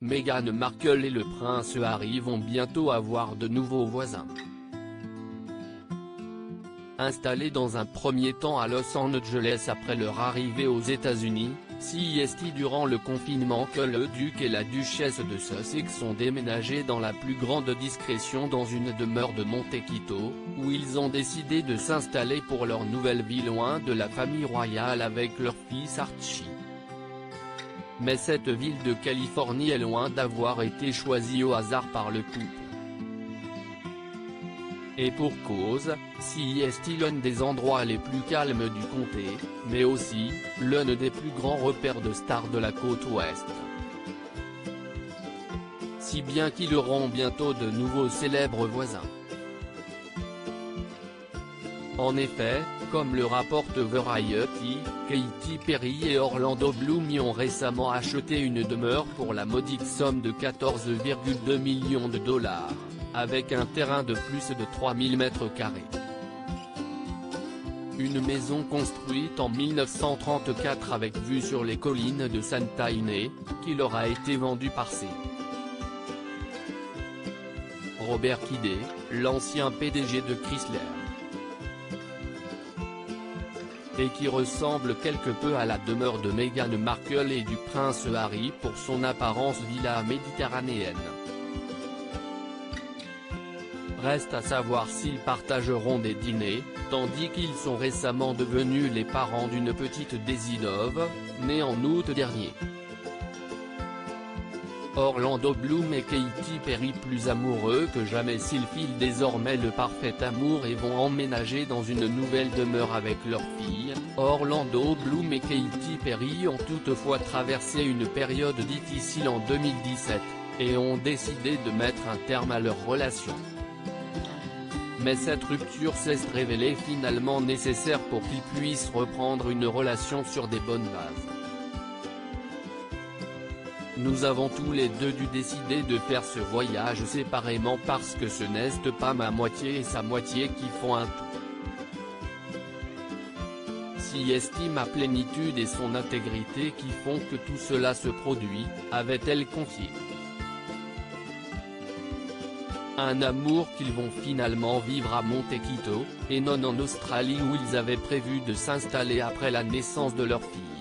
Meghan Markle et le prince Harry vont bientôt avoir de nouveaux voisins. Installés dans un premier temps à Los Angeles après leur arrivée aux États-Unis, CEST durant le confinement que le duc et la duchesse de Sussex sont déménagés dans la plus grande discrétion dans une demeure de Montecito, où ils ont décidé de s'installer pour leur nouvelle vie loin de la famille royale avec leur fils Archie. Mais cette ville de Californie est loin d'avoir été choisie au hasard par le couple. Et pour cause, CEST est l'un des endroits les plus calmes du comté, mais aussi, l'un des plus grands repères de stars de la côte ouest. Si bien qu'ils auront bientôt de nouveaux célèbres voisins. En effet, comme le rapporte Variety, Katy Perry et Orlando Bloom y ont récemment acheté une demeure pour la modique somme de 14,2 millions de dollars. Avec un terrain de plus de 3000 m². Une maison construite en 1934 avec vue sur les collines de Santa Ynez, qui leur a été vendue par C. Robert Kennedy, l'ancien PDG de Chrysler. Et qui ressemble quelque peu à la demeure de Meghan Markle et du prince Harry pour son apparence villa méditerranéenne. Reste à savoir s'ils partageront des dîners, tandis qu'ils sont récemment devenus les parents d'une petite Daisy Dove, née en août dernier. Orlando Bloom et Katy Perry plus amoureux que jamais s'ils filent désormais le parfait amour et vont emménager dans une nouvelle demeure avec leur fille. Orlando Bloom et Katy Perry ont toutefois traversé une période difficile en 2017, et ont décidé de mettre un terme à leur relation. Mais cette rupture s'est révélée finalement nécessaire pour qu'ils puissent reprendre une relation sur des bonnes bases. Nous avons tous les deux dû décider de faire ce voyage séparément parce que ce n'est pas ma moitié et sa moitié qui font un tout. Si estime ma plénitude et son intégrité qui font que tout cela se produit, avait-elle confié. Un amour qu'ils vont finalement vivre à Montecito, et non en Australie où ils avaient prévu de s'installer après la naissance de leur fille.